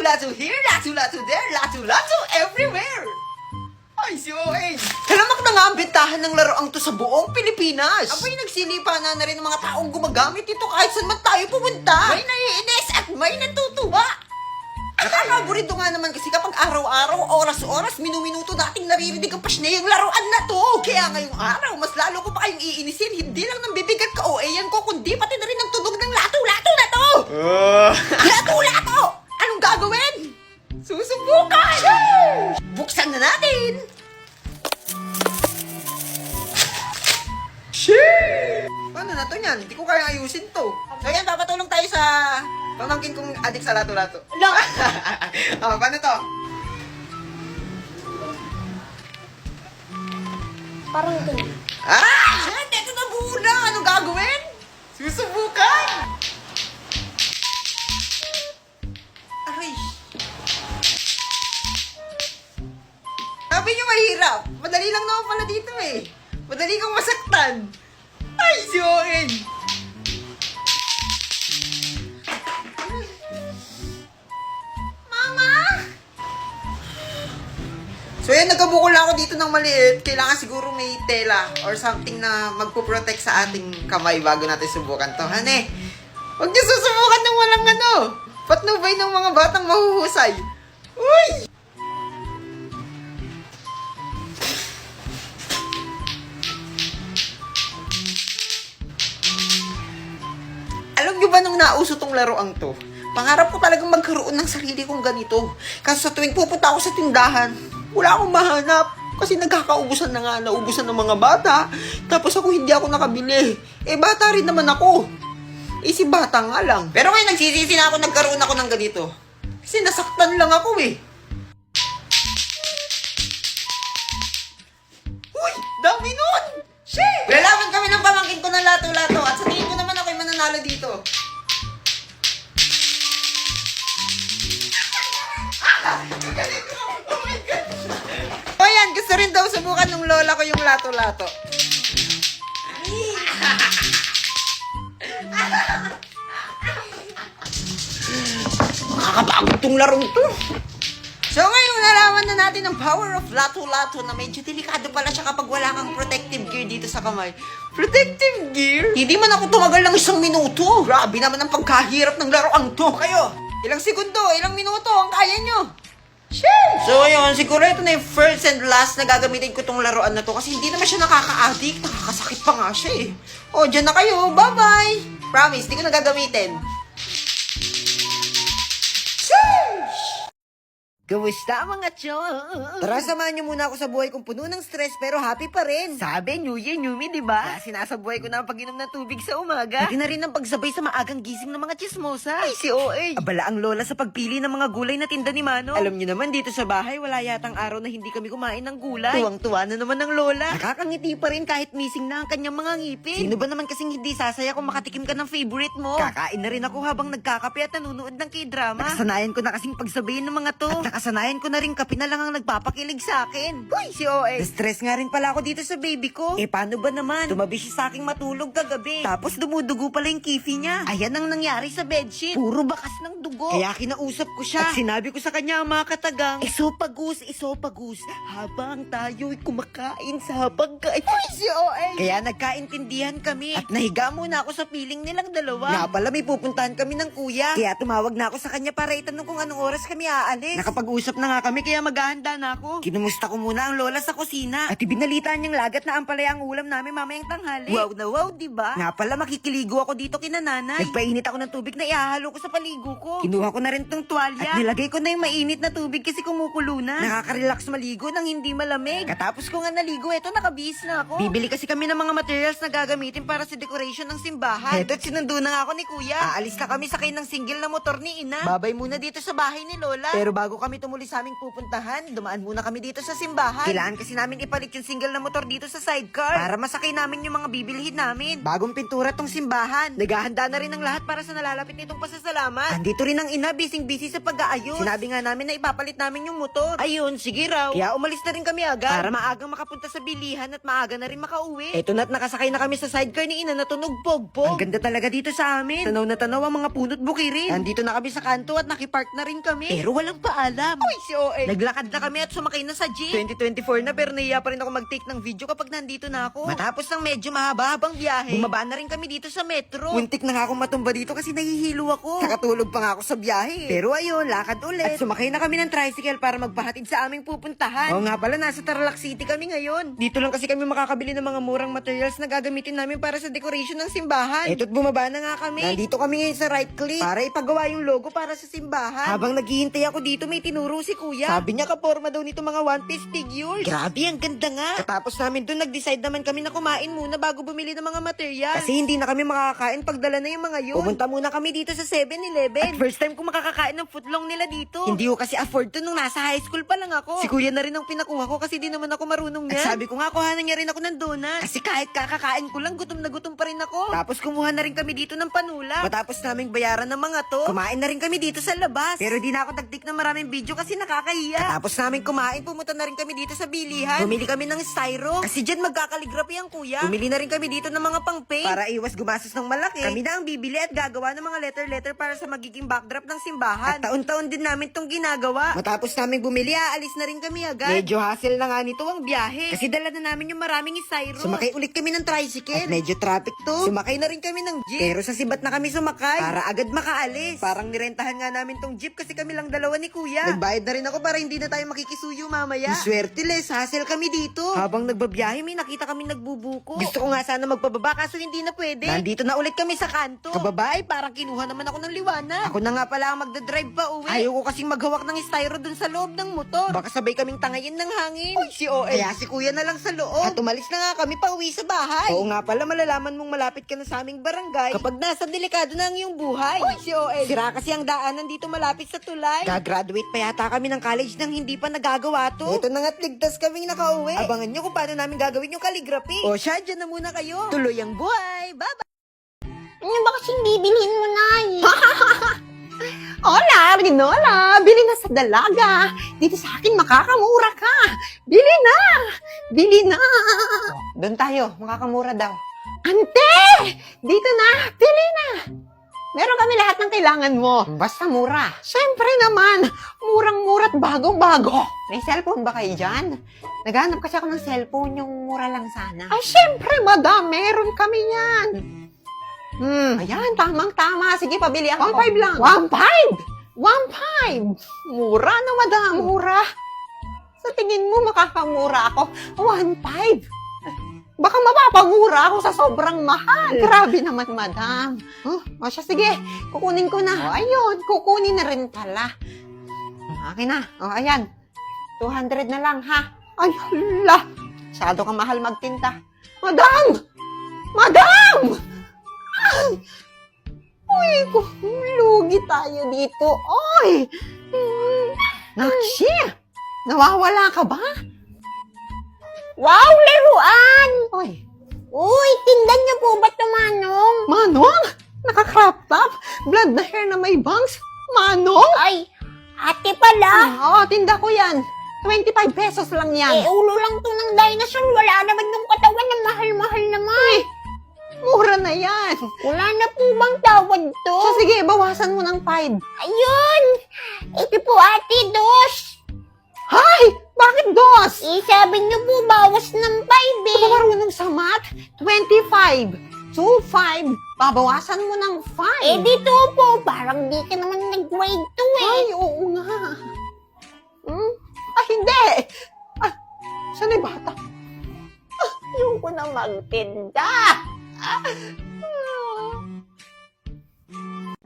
Lato-lato here, lato-lato there, lato-lato everywhere. Ay, si OA. Halamak na nga ang bentahan ng laruang to sa buong Pilipinas. Abay, nagsilipa na rin ng mga taong gumagamit ito kahit saan man tayo pumunta. May naiinis at may natutuwa. Nakakaburito nga naman kasi kapag araw-araw, oras-oras, minu-minuto dating naririnig ang pasne yung laruan na to. Kaya ngayong araw, mas lalo ko pa kayong iinisin. Hindi lang ng bibigat ka OA yan ko, kundi pati na rin ang tunog ng lato-lato na to. Lato-lato! Anong gagawin? Susubukan! Buksan na natin! Paano na to niyan? Hindi ko kaya ayusin to. So yan, papatulong tayo sa pamangkin kong adik sa lato-lato. Oh, paano to? Parang ganun. Shit! Ito na muna! Anong gagawin? Susubukan! Aray! Sabi niyo mahirap. Madali lang naman pala dito eh. Madali kang masaktan. Ay, si Owen! Mama! So yan, nagkabukol ako dito ng maliit. Kailangan siguro may tela or something na magpuprotect sa ating kamay bago natin subukan to. Hane, huwag niyo susubukan ng walang ano. Patnubay ng mga batang mahuhusay. Uy! Alam niyo ba nung nauso tong laruang to? Pangarap ko talagang magkaroon ng sarili kong ganito. Kaso sa tuwing pupunta ako sa tindahan, wala akong mahanap. Kasi nagkakaubusan na nga, naubusan ng mga bata. Tapos ako hindi ako nakabili. Eh bata rin naman ako. Eh si bata nga lang. Pero ngayon nagsisisi na ako nagkaroon ako ng ganito. Kasi nasaktan lang ako eh. Uy! Dami nun! Shit! Lalaban kami ng pamangkin ko ng lato-lato at sa tingin ko naman ako'y mananalo dito. Oh my God! O yan, gusto rin daw subukan ng lola ko yung lato-lato. Nakakapagod tong larong to. So ngayon, nalaman na natin ang power of lato-lato na medyo delikado pala siya kapag wala kang protective gear dito sa kamay. Protective gear? Hindi man ako tumagal ng 1 minuto. Grabe naman ang pagkahirap ng laruang to. Kayo, ilang segundo, ilang minuto ang kaya nyo? Sheesh! So ayun, siguro ito na yung first and last na gagamitin ko tong laruan na to kasi hindi naman siya nakaka-addict. Nakakasakit pa nga siya eh. O, dyan na kayo. Bye-bye! Promise, di ko na gagamitin. Kamusta mga chong? Tara, samahan niyo muna ako sa buhay kong puno ng stress pero happy pa rin. Sabi, New Year, New Me, diba? Kaya sinasabuhay ko na ang pag-inom ng tubig sa umaga. Hindi na rin ang pagsabay sa maagang gising ng mga chismosa. Ay, si OA. Abala ang lola sa pagpili ng mga gulay na tinda ni Mano. Alam niyo naman, dito sa bahay, wala yatang araw na hindi kami kumain ng gulay. Tuwang-tuwa na naman ng lola. Nakakangiti pa rin kahit missing na ang kanyang mga ngipin. Sino ba naman kasing hindi sasaya kung makatikim ka ng favorite mo? Kakain na rin ako habang nagkakape at nanonood ng K-drama. Nakasanayan ko na kasing pagsabayin ng mga to. At nakasanayan ko na rin kape na lang ang nagpapakilig sa akin. Uy, si OA. Na-stress nga rin pala ako dito sa baby ko. Eh, paano ba naman? Tumabi siya sa aking matulog kagabi. Tapos dumudugo pala yung kifi niya. Ayan ang nangyari sa bedsheet. Puro bakas ng dugo. Kaya kinausap ko siya. At sinabi ko sa kanya ang mga katagang, isopagus, habang tayo'y kumakain sa pagkain. Uy, si OA. Kaya nagkaintindihan kami. At nahiga muna ako sa piling nilang dalawa. Nga pala, may pupuntahan kami ng kuya. Kaya tumawag na ako sa kanya para itanong kung anong oras kami aalis. Nakapag-usap na nga kami kaya maghahanda na ako. Kinumusta ko muna ang lola sa kusina. At ibinalitaan niyang lagat na ampalaya ang ulam namin mamayang tanghali. Wow na wow, diba? Nga pala makikiligo ako dito kina nanay. Nagpainit ako ng tubig na ihahalo ko sa paligo ko. Kinuha ko na rin tong tuwalya. At nilagay ko na yung mainit na tubig kasi kumukulo na. Nakaka-relax maligo nang hindi malamig. Katapos ko nga naligo, eto nakabihis na ako. Bibili kasi kami ng mga materials na gagamitin para sa decoration ng simbahan. Eto't sinundo na nga ako ni kuya. Aalis na kami sakay ng single na motor ni ina. Babay muna dito sa bahay ni lola. Pero bago kami kami tumuli sa aming pupuntahan, dumaan muna kami dito sa simbahan. Kailangan kasi namin ipalit yung single na motor dito sa sidecar para masakay namin yung mga bibilhin namin. Bagong pintura tong simbahan. Naghahanda na rin ang lahat para sa nalalapit nitong pasasalamat. Andito rin ang ina, busy sa pag-aayos. Sinabi nga namin na ipapalit namin yung motor. Ayun, sige raw. Kaya umalis na rin kami agad para maagang makapunta sa bilihan at maaga na rin makauwi. Eto na't nakasakay na kami sa sidecar ni ina na tunog pogpog. Ang ganda talaga dito sa amin. Tanaw na tanaw ang mga punot bukirin. Nandito na kami sa kanto at nakipark na rin kami. Pero walang paalam. Uy, si OA. Naglakad na kami at sumakay na sa jeep. 2024 na pero nahiya pa rin ako mag-take ng video kapag nandito na ako. Matapos ng medyo mahaba-habang biyahe, bumaba na rin kami dito sa metro. Muntik na nga akong matumba dito kasi nahihilo ako. Nakatulog pa nga ako sa biyahe. Pero ayun, lakad ulit. At sumakay na kami ng tricycle para magpahatid sa aming pupuntahan. Oo nga pala, nasa Tarlac City kami ngayon. Dito lang kasi kami makakabili ng mga murang materials na gagamitin namin para sa decoration ng simbahan. Eto't bumaba na nga kami. Nandito kami ngayon sa right click para ipagawa yung logo para sa simbahan. Habang naghihintay ako dito, may tinuro si kuya. Sabi niya kaporma daw nito mga one piece figures. Grabe, ang ganda nga. Katapos namin dun, nag-decide naman kami na kumain muna bago bumili ng mga material. Kasi hindi na kami makakain pagdala na yung mga yun. Pumunta muna kami dito sa 7-Eleven. At first time ko makakakain ng footlong nila dito. Hindi ko kasi afford to nung nasa high school pa lang ako. Si kuya na rin ang pinakuha ko kasi di naman ako marunong yan. At sabi ko nga, kuhanan niya rin ako ng donut. Kasi kahit kakakain ko lang, gutom na gutom pa rin ako. Tapos kumuha na rin kami dito ng panula. Matapos naming bayaran ng mga to, kumain na rin kami dito sa labas. Pero di na ako nagtik ng maraming video kasi nakakahiya. Tapos namin kumain, pumunta na rin kami dito sa bilihan. Bumili kami ng styro. Kasi dyan magkakaligrapi ang kuya. Bumili na rin kami dito ng mga pang-paint para iwas gumastos ng malaki. Kami na ang bibili at gagawa ng mga letter-letter para sa magiging backdrop ng simbahan. At taon-taon din namin tong ginagawa. Matapos namin bumili, aalis na rin kami agad. Medyo hassle na nga nito ang biyahe. Kasi dala na namin yung maraming styro. Sumakay ulit kami ng tricycle. At medyo traffic to. Sumakay na rin kami ng jeep. Pero sa sibat na kami sumakay para agad makaalis. Parang nirentahan nga namin tong jeep kasi kami lang dalawa ni kuya. Nagbayad na rin ako para hindi na tayo makikisuyo mamaya. Swerte les, hassle kami dito. Habang nagbabiyahe, may nakita kami nagbubuko. Gusto ko nga sana magpababa kaso hindi na pwede. Nandito na ulit kami sa kanto. Kababay, parang kinuha naman ako ng liwanag. Ako na nga pala ang magdadrive pa uwi. Ayaw ko kasing maghawak ng styro dun sa loob ng motor. Baka sabay kaming tangayin ng hangin. Uy, si OA. Kaya si kuya na lang sa loob. At umalis na nga kami pa uwi sa bahay. Oo nga pala, malalaman mong malapit ka na sa aming barangay kapag nasa delikado na ang iyong buhay. Uy, si OA. Sira kasi ang daanan dito malapit sa tulay. Gagraduate pa yata kami ng college nang hindi pa nagagawa to. Ito na nga't ligtas kaming nakauwi. Abangan nyo kung paano namin gagawin yung calligraphy. O siya, dyan na muna kayo. Tuloy ang buhay. Bye-bye. Ano ba kasing bibilhin mo, Nay? Hola, Rinola! Bili na sa dalaga! Dito sa akin makakamura ka! Bili na! Bili na! Doon tayo, makakamura daw. Ante! Dito na! Bili na! Meron kami lahat ng kailangan mo. Basta mura. Siyempre naman, murang-mura at bagong-bago. May cellphone ba kayo dyan? Naghanap kasi ako ng cellphone, yung mura lang sana. Ay, siyempre, madam, meron kami yan. Ayan, tamang-tama. Sige, pabili ako. 1.5 lang. 1.5? 1.5? Mura na, madam. Mura. Sa tingin mo, makakamura ako. 1.5? Baka mapapamura ako sa sobrang mahal. Grabe naman, madam. O siya, sige. Kukunin ko na. O, ayun. Kukunin na rin pala. Akin na. O, ayan. 200 na lang, ha? Ay, hala. Masyado kang mahal magtinta. Madam! Madam! Ay! Uy, lugi tayo dito. Oy! Nakshi! Nawawala ka ba? Wow, laruan! Oy, Uy, tindan niyo po ba ito, Manong? Manong! Naka-crop top? Blood na hair na may bangs? Manong! Ay, ate pala. Oo, tinda ko yan. 25 pesos lang yan. Ulo lang to ng dinosaur. Wala naman yung katawan na mahal-mahal naman. Mura na yan. Wala na po bang tawad to? So, sige, bawasan mo ng 5. Ayun! Ito po, ate, dos. Hay! Bakit dos? Sabi niyo po, bawas ng 5 Hindi ka eh. marunong sa math? 25. 2.5. Babawasan mo ng 5. Dito po, parang di ka naman nag-grade 2 eh. Ay, oo nga. Ay, hindi. Saan yung bata? Ayoko na magtinda.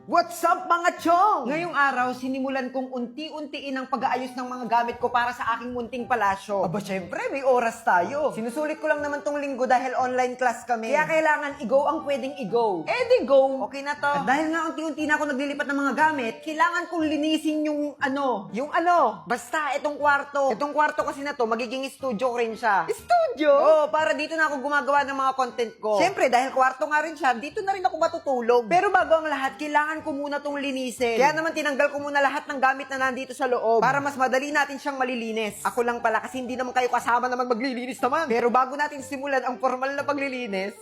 What's up mga chong? Ngayong araw, sinimulan kong unti-untiin ang pag-aayos ng mga gamit ko para sa aking munting palasyo. Aba syempre, may oras tayo. Sinusulit ko lang naman tong linggo dahil online class kami. Kaya kailangan i-go ang pwedeng i-go. Eh di go! Okay na to. At dahil nga unti-unti na ako naglilipat ng mga gamit, kailangan kong linisin yung ano. Yung ano? Basta, itong kwarto. Itong kwarto kasi na to, magiging studio rin siya. Studio? Oo, para dito na ako gumagawa ng mga content ko. Syempre, dahil kwarto nga rin siya, dito na rin ako matutulog. Pero bago ang lahat, kailangan ko muna tong linisin. Kaya naman tinanggal ko muna lahat ng gamit na nandito sa loob para mas madali natin siyang malilinis. Ako lang pala kasi hindi naman kayo kasama naman maglilinis naman. Pero bago natin simulan ang formal na paglilinis,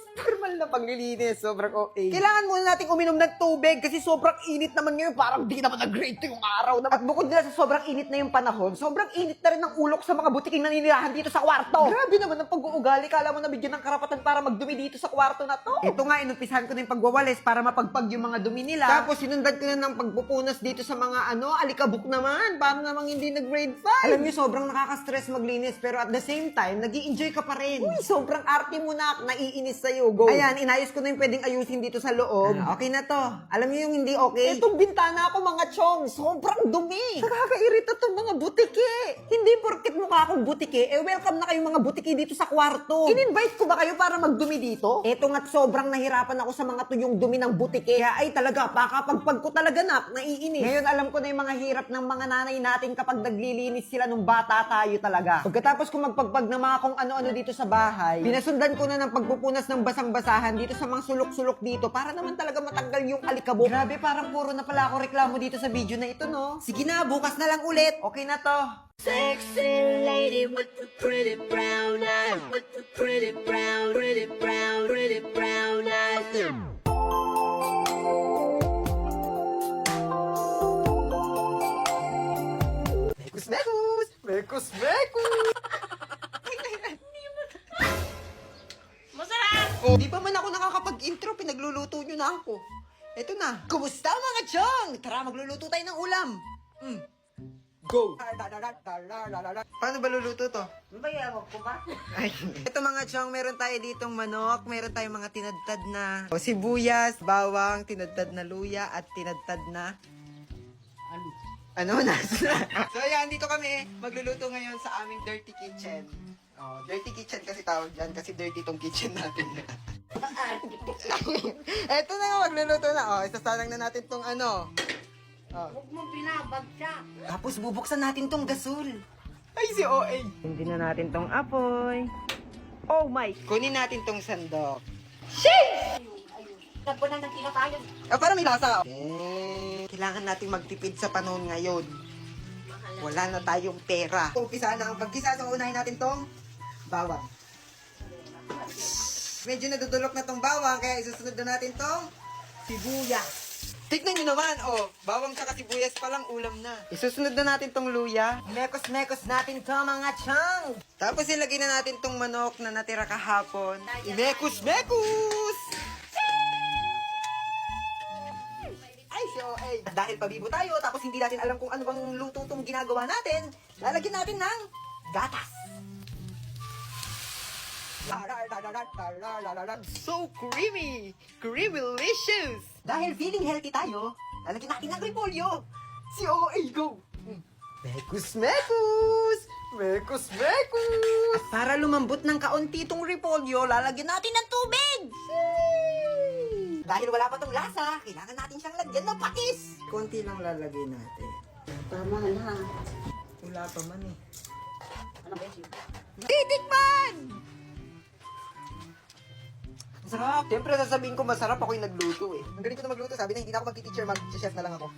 sobrang okay. Kailangan muna nating uminom ng tubig kasi sobrang init naman ngayon. Parang di naman nag-grade yung araw na. At bukod nila sa sobrang init na yung panahon, sobrang init na rin ng ulok sa mga butiking naninirahan dito sa kwarto. Grabe naman ang pag-uugali. Kala mo nabigyan ng karapatan para magdumi dito sa kwarto na to. Ito nga, inumpisahan ko na yung pagwawalis para mapagpag yung mga dumi nila. Tapos sinundan ko na ng pagpupunas dito sa mga alikabok naman. Paano namang hindi nag-grade 5? Alam niyo, sobrang nakaka-stress maglinis. Pero at the same time, nag-i-enjoy ka pa rin. Uy, sobrang arte mo na. Naiinis sa'yo. Go. Ayan, inayos ko na yung pwedeng ayusin dito sa loob. Okay na to. Alam niyo yung hindi okay? Itong bintana ko mga chong, sobrang dumi. Nakakairita tong mga butiki. Hindi porket mukha akong butiki, welcome na kayong mga butiki dito sa kwarto. In-invite ko ba kayo para magdumi dito? Eto nga't sobrang nahirapan ako sa mga tuyong dumi ng butiki. Kaya ay talaga, pakapagpag ko talaga naiinis. Ngayon alam ko na yung mga hirap ng mga nanay natin kapag naglilinis sila nung bata tayo talaga. Pagkatapos ko magpagpag ng mga kung ano-ano dito sa bahay, pinasundan ko na ng pagpupunas ng basang-basahan dito sa mga sulok-sulok dito para naman talaga matanggal yung alikabok. Grabe, parang puro na pala ako reklamo dito sa video na ito, no? Sige na, bukas na lang ulit. Okay na to. Sexy lady with the pretty brown eyes, with the pretty brown eyes. Mekus! Masarap! Oh, di ba man ako nakakapag-intro, pinagluluto nyo na ako. Eto na. Kumusta mga chong? Tara, magluluto tayo ng ulam. Go! Paano ba luluto to? Bayawag ko ba? Ay. Ito mga chong, meron tayo ditong manok, meron tayong mga tinadtad na sibuyas, bawang, tinadtad na luya, at tinadtad na ano na? So yan, dito kami magluluto ngayon sa aming dirty kitchen. Oh, dirty kitchen kasi tawag dyan kasi dirty tong kitchen natin. Eto na nga, magluluto na. Oh, isasalang na natin tong ano. Oh. Huwag mong binabagsak. Tapos bubuksan natin tong gasol. Ay, si OA. Hindi na natin tong apoy. Oh my. Kunin natin tong sandok. Nagpo na ng kinakain. Para may lasa. Kailangan nating magtipid sa panahon ngayon. Wala na tayong pera. Umpisa na ang pagkisa. So, unahin natin tong bawang. Medyo nadudulok na tong bawang, kaya isusunod na natin tong sibuyas. Tignan nyo naman, oh, bawang tsaka sibuyas palang ulam na. Isusunod na natin tong luya. Mekos-mekos natin to mga chang. Tapos ilagay na natin tong manok na natira kahapon. Mekos-mekos! Ay, si OA. Dahil pabibo tayo, tapos hindi natin alam kung ano bang luto tong ginagawa natin, lalagyan natin ng gatas. So creamy! Creamy-licious! Dahil feeling healthy tayo, lalagyan natin ng repolyo. Si OA, go! Mekus-mekus! Mekus-mekus! At para lumambot ng kaunti itong repolyo, lalagyan natin ng tubig! Dahil wala pa tong lasa, kailangan natin siyang lagyan ng patis. Konti lang lalagay natin. Tama na. Wala pa man eh. Ano ba yun? Titikman! Masarap. Siyempre sasabihin ko masarap, ako yung nagluto eh. Ang galing ko na magluto, sabi na hindi na ako mag-teacher, mag-chef na lang ako.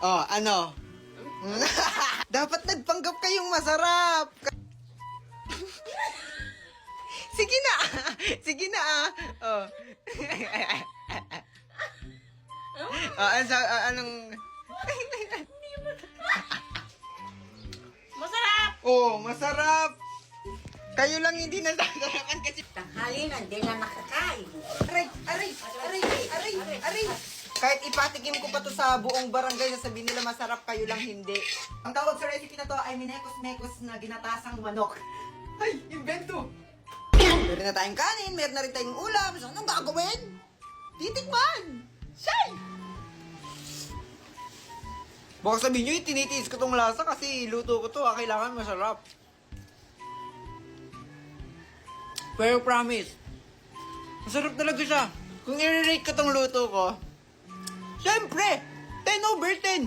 Oh, ano? Dapat nagpanggap kayong masarap. Sige na! Sige na ah! Oh. Anong... Masarap! Oh, masarap! Kayo lang hindi nasasarapan kasi... Tanghali na, hindi na nakakain. Aray! Aray! Aray! Aray! Aray! Kahit ipatigim ko pa to sa buong barangay, sasabihin nila masarap, kayo lang hindi. Ang tawag sa recipe na to ay minekos-mekos na ginatasang manok. Ay! Invento! Meron na tayong kanin, meron na rin tayong ulam. So, anong gagawin? Titikman! Shay! Baka sabihin nyo, tinitiis ko tong lasa kasi luto ko to, kailangan masarap. Pero promise, masarap talaga siya. Kung i-rate ko tong luto ko, syempre, 10 over 10.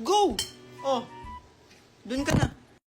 Go! Oh, dun ka na.